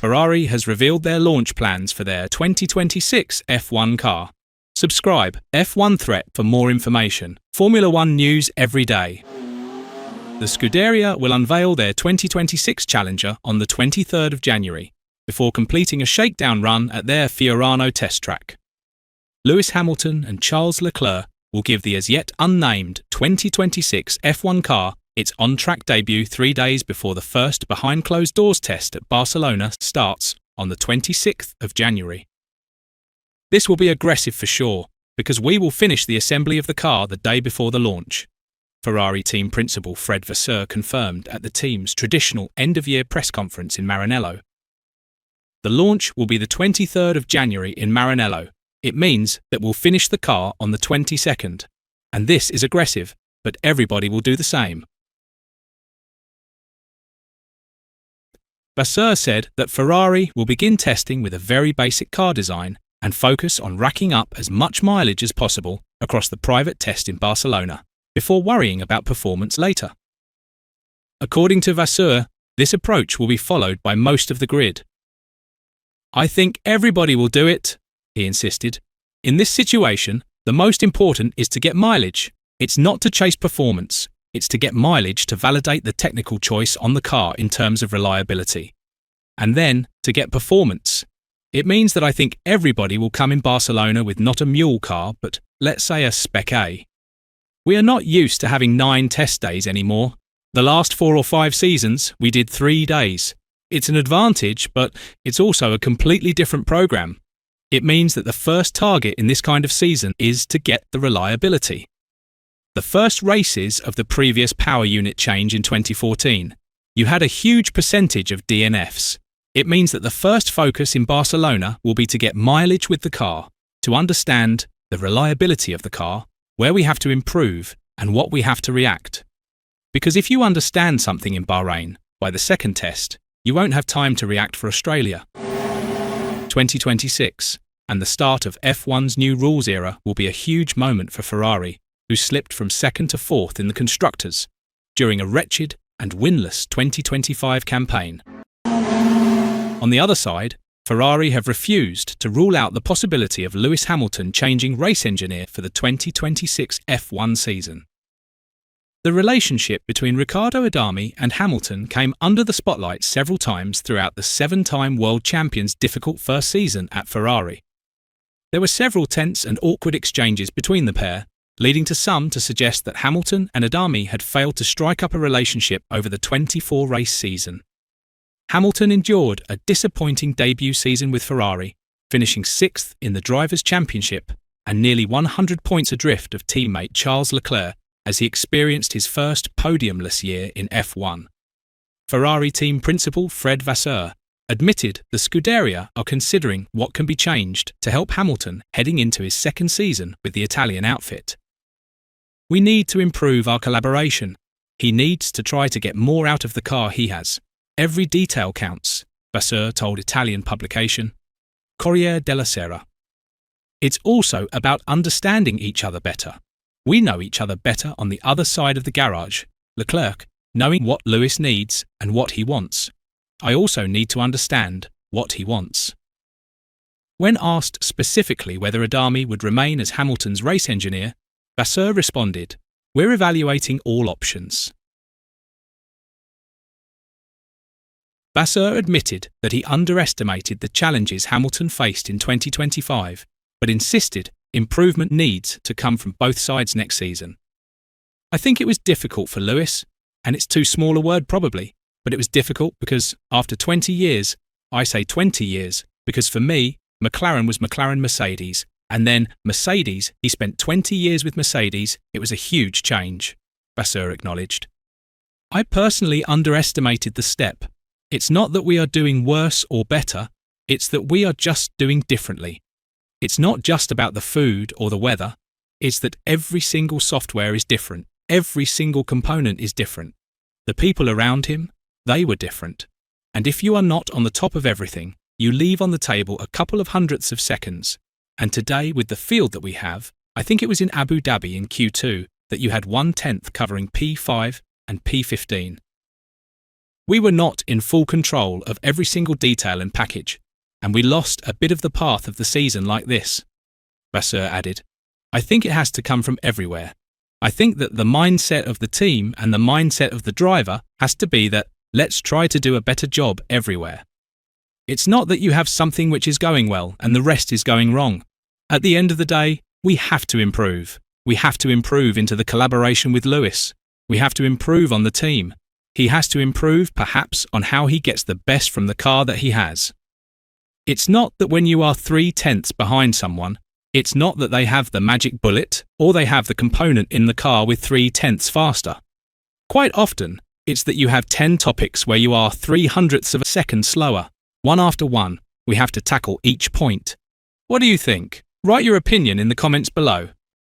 Ferrari has revealed their launch plans for their 2026 F1 car. Subscribe F1 Threat for more information. Formula One news every day. The Scuderia will unveil their 2026 Challenger on the 23rd of January, before completing a shakedown run at their Fiorano test track. Lewis Hamilton and Charles Leclerc will give the as yet unnamed 2026 F1 car its on-track debut 3 days before the first behind-closed-doors test at Barcelona starts on the 26th of January. This will be aggressive for sure, because we will finish the assembly of the car the day before the launch. Ferrari team principal Fred Vasseur confirmed at the team's traditional end-of-year press conference in Maranello. The launch will be the 23rd of January in Maranello. It means that we'll finish the car on the 22nd. And this is aggressive, but everybody will do the same. Vasseur said that Ferrari will begin testing with a very basic car design and focus on racking up as much mileage as possible across the private test in Barcelona, before worrying about performance later. According to Vasseur, this approach will be followed by most of the grid. "I think everybody will do it," he insisted. "In this situation, the most important is to get mileage. It's not to chase performance. It's to get mileage to validate the technical choice on the car in terms of reliability. And then, to get performance. It means that I think everybody will come in Barcelona with not a mule car, but let's say a Spec A. We are not used to having 9 test days anymore. The last 4 or 5 seasons, we did 3 days. It's an advantage, but it's also a completely different program. It means that the first target in this kind of season is to get the reliability. The first races of the previous power unit change in 2014, you had a huge percentage of DNFs. It means that the first focus in Barcelona will be to get mileage with the car, to understand the reliability of the car, where we have to improve, and what we have to react. Because if you understand something in Bahrain, by the second test, you won't have time to react for Australia. 2026, and the start of F1's new rules era will be a huge moment for Ferrari, who slipped from 2nd to 4th in the Constructors, during a wretched and winless 2025 campaign. On the other side, Ferrari have refused to rule out the possibility of Lewis Hamilton changing race engineer for the 2026 F1 season. The relationship between Riccardo Adami and Hamilton came under the spotlight several times throughout the 7-time world champion's difficult first season at Ferrari. There were several tense and awkward exchanges between the pair, leading to some to suggest that Hamilton and Adami had failed to strike up a relationship over the 24-race season. Hamilton endured a disappointing debut season with Ferrari, finishing 6th in the Drivers' Championship and nearly 100 points adrift of teammate Charles Leclerc as he experienced his first podiumless year in F1. Ferrari team principal Fred Vasseur admitted the Scuderia are considering what can be changed to help Hamilton heading into his second season with the Italian outfit. "We need to improve our collaboration. He needs to try to get more out of the car he has. Every detail counts," Vasseur told Italian publication Corriere della Sera. "It's also about understanding each other better. We know each other better on the other side of the garage, Leclerc, knowing what Lewis needs and what he wants. I also need to understand what he wants." When asked specifically whether Adami would remain as Hamilton's race engineer, Vasseur responded, "We're evaluating all options." Vasseur admitted that he underestimated the challenges Hamilton faced in 2025, but insisted improvement needs to come from both sides next season. "I think it was difficult for Lewis, and it's too small a word probably, but it was difficult because after 20 years, I say 20 years, because for me, McLaren was McLaren Mercedes, and then Mercedes, he spent 20 years with Mercedes, it was a huge change," Vasseur acknowledged. "I personally underestimated the step. It's not that we are doing worse or better, it's that we are just doing differently. It's not just about the food or the weather, it's that every single software is different, every single component is different. The people around him, they were different. And if you are not on the top of everything, you leave on the table a couple of hundredths of seconds. And today, with the field that we have, I think it was in Abu Dhabi in Q2 that you had 1/10 covering P5 and P15. We were not in full control of every single detail and package, and we lost a bit of the path of the season like this. Vasseur added, I think it has to come from everywhere. I think that the mindset of the team and the mindset of the driver has to be that let's try to do a better job everywhere. It's not that you have something which is going well and the rest is going wrong. At the end of the day, we have to improve. We have to improve into the collaboration with Lewis. We have to improve on the team. He has to improve perhaps on how he gets the best from the car that he has. It's not that when you are 3/10 behind someone, it's not that they have the magic bullet or they have the component in the car with 3/10 faster. Quite often, it's that you have 10 topics where you are 0.03 of a second slower. One after one, we have to tackle each point. What do you think? Write your opinion in the comments below.